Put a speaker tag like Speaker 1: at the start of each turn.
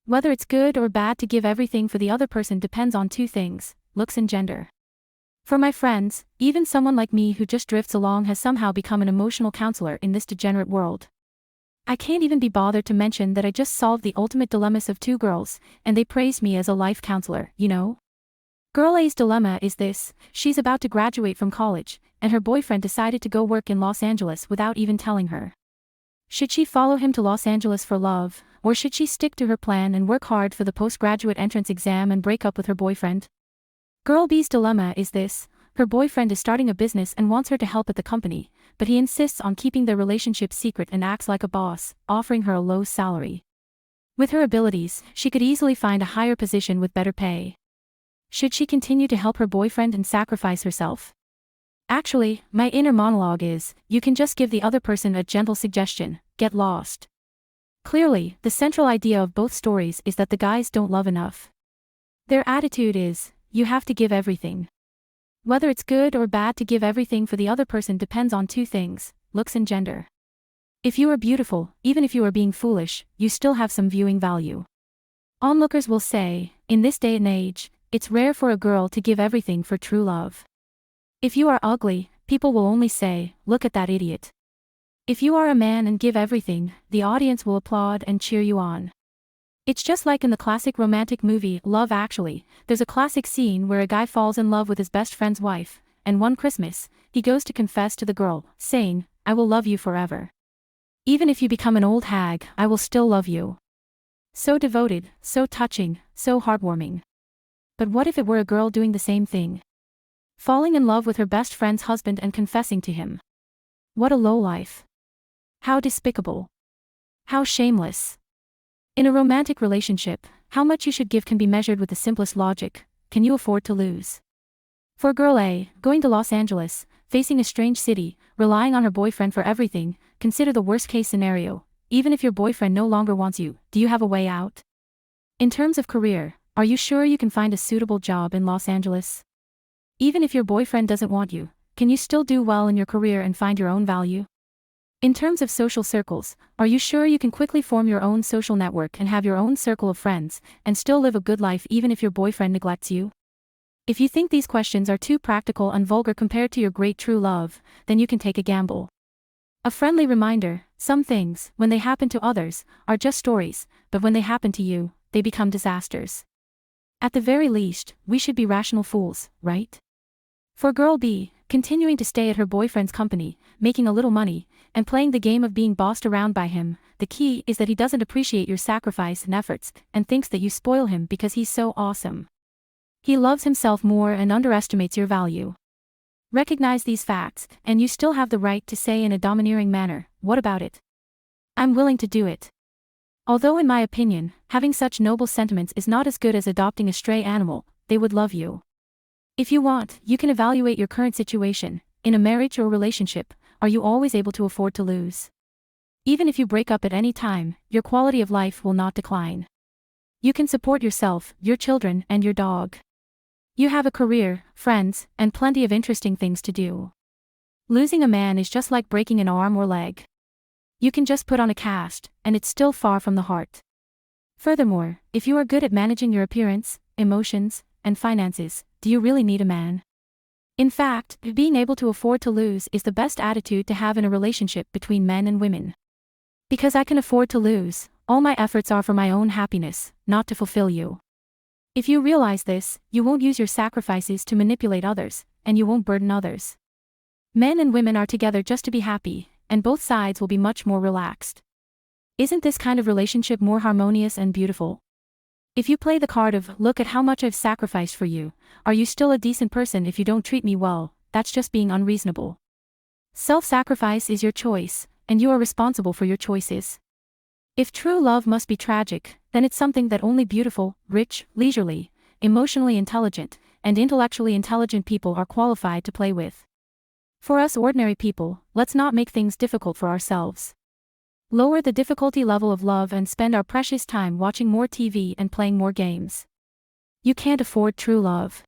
Speaker 1: Whether it's good or bad to give everything for the other person depends on two things: looks and gender. For my friends, even someone like me who just drifts along has somehow become an emotional counselor in this degenerate world. I can't even be bothered to mention that I just solved the ultimate dilemmas of two girls, and they praised me as a life counselor, you know? Girl A's dilemma is this: she's about to graduate from college, and her boyfriend decided to go work in Los Angeles without even telling her. Should she follow him to Los Angeles for love, or should she stick to her plan and work hard for the postgraduate entrance exam and break up with her boyfriend? Girl B's dilemma is this: her boyfriend is starting a business and wants her to help at the company, but he insists on keeping their relationship secret and acts like a boss, offering her a low salary. With her abilities, she could easily find a higher position with better pay. Should she continue to help her boyfriend and sacrifice herself? Actually, my inner monologue is, you can just give the other person a gentle suggestion: get lost. Clearly, the central idea of both stories is that the guys don't love enough. Their attitude is, you have to give everything. Whether it's good or bad to give everything for the other person depends on two things: looks and gender. If you are beautiful, even if you are being foolish, you still have some viewing value. Onlookers will say, in this day and age, it's rare for a girl to give everything for true love. If you are ugly, people will only say, look at that idiot. If you are a man and give everything, the audience will applaud and cheer you on. It's just like in the classic romantic movie Love Actually. There's a classic scene where a guy falls in love with his best friend's wife, and one Christmas, he goes to confess to the girl, saying, I will love you forever. Even if you become an old hag, I will still love you. So devoted, so touching, so heartwarming. But what if it were a girl doing the same thing? Falling in love with her best friend's husband and confessing to him. What a lowlife. How despicable. How shameless. In a romantic relationship, how much you should give can be measured with the simplest logic: can you afford to lose? For girl A, going to Los Angeles, facing a strange city, relying on her boyfriend for everything, consider the worst-case scenario. Even if your boyfriend no longer wants you, do you have a way out? In terms of career, are you sure you can find a suitable job in Los Angeles? Even if your boyfriend doesn't want you, can you still do well in your career and find your own value? In terms of social circles, are you sure you can quickly form your own social network and have your own circle of friends, and still live a good life even if your boyfriend neglects you? If you think these questions are too practical and vulgar compared to your great true love, then you can take a gamble. A friendly reminder: some things, when they happen to others, are just stories, but when they happen to you, they become disasters. At the very least, we should be rational fools, right? For girl B, continuing to stay at her boyfriend's company, making a little money, and playing the game of being bossed around by him, the key is that he doesn't appreciate your sacrifice and efforts, and thinks that you spoil him because he's so awesome. He loves himself more and underestimates your value. Recognize these facts, and you still have the right to say in a domineering manner, what about it? I'm willing to do it. Although in my opinion, having such noble sentiments is not as good as adopting a stray animal, they would love you. If you want, you can evaluate your current situation. In a marriage or relationship, are you always able to afford to lose? Even if you break up at any time, your quality of life will not decline. You can support yourself, your children, and your dog. You have a career, friends, and plenty of interesting things to do. Losing a man is just like breaking an arm or leg. You can just put on a cast, and it's still far from the heart. Furthermore, if you are good at managing your appearance, emotions, and finances, do you really need a man? In fact, being able to afford to lose is the best attitude to have in a relationship between men and women. Because I can afford to lose, all my efforts are for my own happiness, not to fulfill you. If you realize this, you won't use your sacrifices to manipulate others, and you won't burden others. Men and women are together just to be happy, and both sides will be much more relaxed. Isn't this kind of relationship more harmonious and beautiful? If you play the card of, look at how much I've sacrificed for you, are you still a decent person if you don't treat me well, that's just being unreasonable. Self-sacrifice is your choice, and you are responsible for your choices. If true love must be tragic, then it's something that only beautiful, rich, leisurely, emotionally intelligent, and intellectually intelligent people are qualified to play with. For us ordinary people, let's not make things difficult for ourselves. Lower the difficulty level of love and spend our precious time watching more TV and playing more games. You can't afford true love.